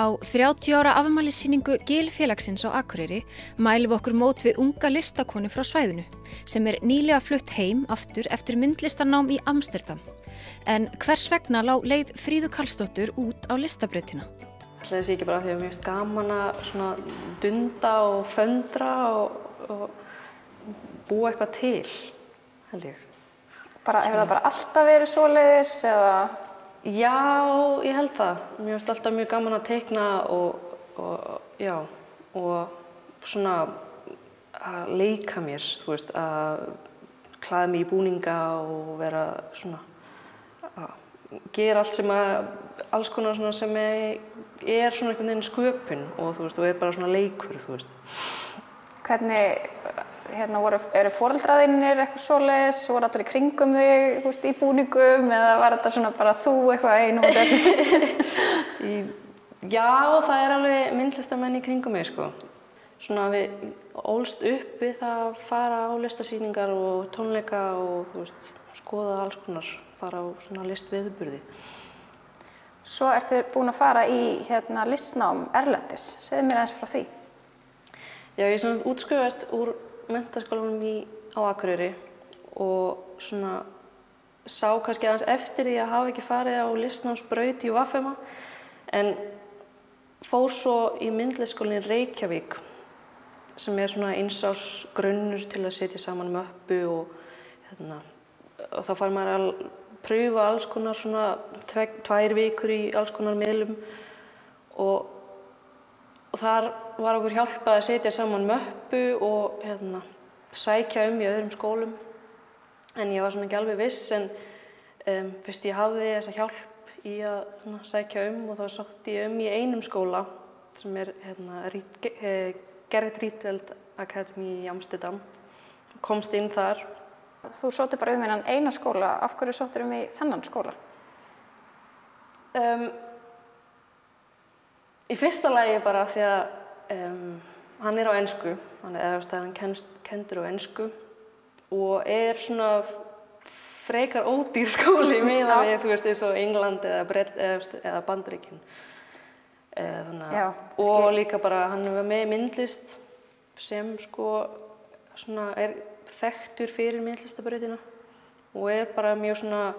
Á 30 ára afmælissýningu Gil-félagsins á Akureyri mælum við okkur mót við unga listakonu frá svæðinu sem nýlega flutt heim aftur eftir myndlistarnám í Amsterdam. En hvers vegna lá leið Fríðu Karlsdóttur út á listabrautina? Það sé ekki bara því að mér finnst gaman að svona dunda og föndra og búa eitthvað til, held ég. Hefur það bara alltaf verið svoleiðis eða? Já, ég held það. Mér finnst alltaf mjög gaman að teikna og svona að leika mér, þú veist, að klæða mig í búninga og vera svona að gera allt sem alls konar svona sem svona einhvern veginn sköpun og þú veist, og bara svona leikur, þú veist. Hvernig eru foreldraðinir eitthvað svoleiðis, voru allir í kringum þig, þú veist, í búningum eða var þetta svona bara þú eitthvað einu og þetta? Já, það alveg myndlistamenn í kringum mig, sko. Svona við ólst upp við það að fara á listasýningar og tónleika og þú veist, skoða alls konar, fara á svona listviðburði. Svo ertu búin að fara í listnám erlendis, segðu mér aðeins frá því. Já, ég svona útskrifaðist úr menntaskólanum á Akureyri og svona sá kannski aðeins eftir því að hafa ekki farið á listnámsbraut í VFMA en fór svo í myndlistarskólann í Reykjavík sem svona einsárs grunnur til að setja saman möppu og þá fær maður að pröfa alls konar svona 2 vikur í alls konar miðlum og þar var okkur hjálpað að setja saman möppu og sækja í öðrum skólum. En ég var svona ekki alveg viss en fyrst ég hafði þessa hjálp í að sækja og þá sótti ég í einum skóla sem Gerrit Rietveld Academy í Amsterdam. Komst inn þar. Þú sóttir bara innan eina skóla. Af hverju sóttir í þennan skóla? Í fyrsta lagi bara því að hann á ensku, hann kendur á ensku og svona frekar ódýr skóli miðað við, þú veist, eins og England eða Bandaríkin. Og líka bara hann var með myndlist sem sko svona þekktur fyrir myndlistarbrautina og bara mjög svona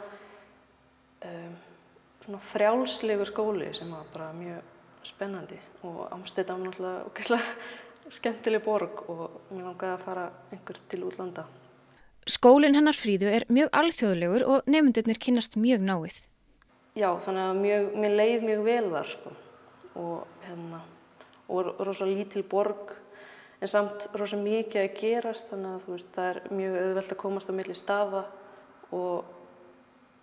frjálslegur skóli sem var bara mjög spennandi og Amsterdam náttúrulega ógeðslega skemmtileg borg og mér langaði að fara til útlanda. Skólinn hennar Fríðu mjög alþjóðlegur og nemendurnir kynnast mjög náið. Já, þannig að mér leið mjög vel þar sko og rosa lítil borg en samt rosa mikið að gerast þannig að þú veist, það mjög auðvelt að komast á milli staða og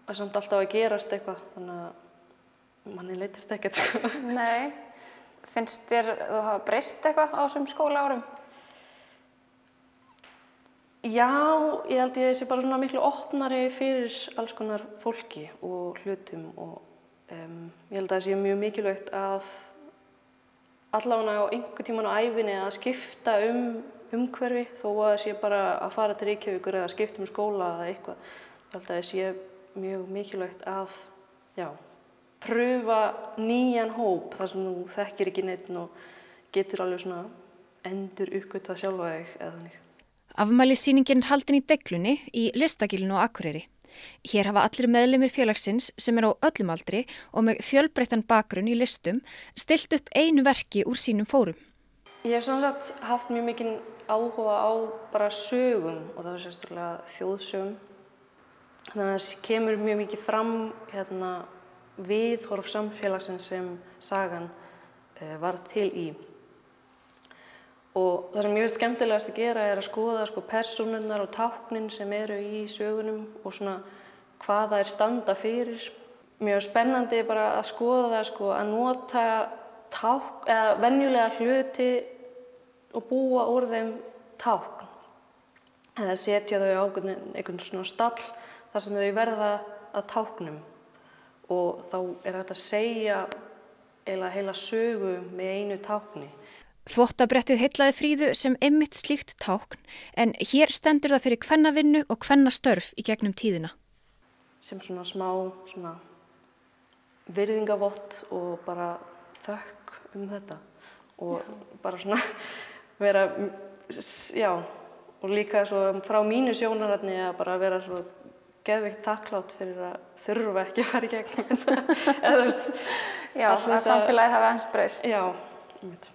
samt alltaf að gerast eitthvað þannig að manni leittist ekkert sko. Nei. Finnst þér þú hafa breyst eitthvað á þessum skólaárum? Já, ég held ég sé bara svona miklu opnari fyrir alls konar fólki og hlutum og ég held að það sé mjög mikilvægt að allavega á einhvern tímann á ævinni að skipta umhverfi þó að það sé bara að fara til Reykjavíkur eða skipta skóla eða eitthvað. Ég held að það sé mjög mikilvægt að, pröfa nýjan hóp þar sem þú þekkir ekki neitt og getur alveg svona endur uppgötvað sjálfa þig eða þannig. Afmælissýningin haldin í Deiglunni í Listagilinu á Akureyri. Hér hafa allir meðlimir félagsins sem á öllum aldri og með fjölbreyttan bakgrunn í listum stillt upp einu verki úr sínum fórum. Ég hef haft mjög mikinn áhuga á bara sögum og það var sérstaklega þjóðsögum. Þannig að það kemur mjög mikið fram viðhorf samfélagsins sem sagan varð til í. Og það sem mér finnst skemmtilegast að gera að skoða persónurnar og táknin sem í sögunum og svona hvað þær standa fyrir. Mjög spennandi bara að skoða það að nota venjulega hluti og búa úr þeim tákn. Eða setja þau á einhvern svona stall þar sem þau verða að táknum. Og þá hægt að segja heila sögu með einu tákni. Þvottabrettið heillaði Fríðu sem einmitt slíkt tákn, en hér stendur það fyrir kvennavinnu og kvennastörf í gegnum tíðina. Sem svona smá virðingavott og bara þökk þetta og bara svona vera, já, og líka svo frá mínu sjónarhorni að bara vera svo geðveikt þakklátt fyrir að þurfa ekki að fara í gegnum þetta. Eða þú veist. Já, að samfélagið hafi aðeins breyst. Já, einmitt.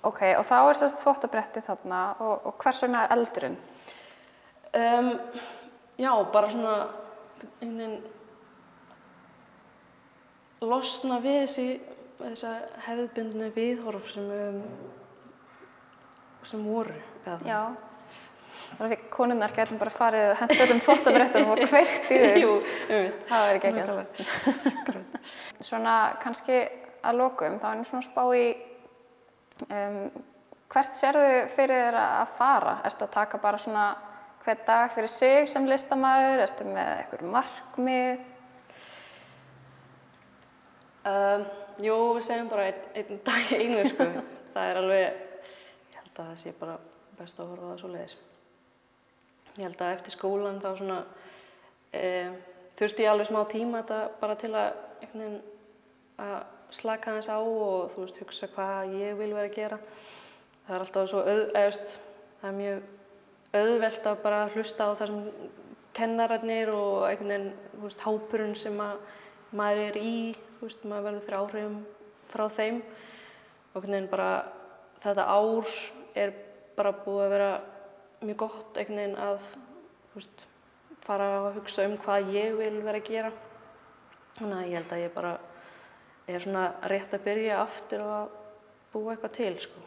Ok, og þá er þess þvottabretti þarna og hvers vegna er eldurinn? Já, bara svona losna við þessa hefðbundnu viðhorf sem voru. Já, þannig að við konurnar gætum bara farið að henta öllum þvottabrettunum og kveikt í þau. Jú, það væri geggjað. Svona kannski að lokum, þá er svona spá í hvert sérðu fyrir þér að fara? Ertu að taka bara svona hvern dag fyrir sig sem listamaður? Ertu með einhver markmið? Jú, við segjum bara einn dag í einu, sko. Það er alveg, ég held að það sé bara best að horfa á það svoleiðis. Ég held að eftir skólann þá svona þurfti ég alveg smá tíma þetta bara til að slaka aðeins á og þú veist, hugsa hvað ég vil vera að gera. Það er alltaf svo það er mjög auðvelt að bara hlusta á það sem kennararnir og einhvern veginn, þú veist, hópurinn sem maður er í, þú veist, maður verður fyrir áhrifum frá þeim. Og einhvern veginn bara þetta ár er bara búið að vera mjög gott einhvern veginn að, þú veist, fara að hugsa hvað ég vil vera að gera. Þannig að ég held að ég bara er svona rétt að byrja aftur og að búa eitthvað til, sko.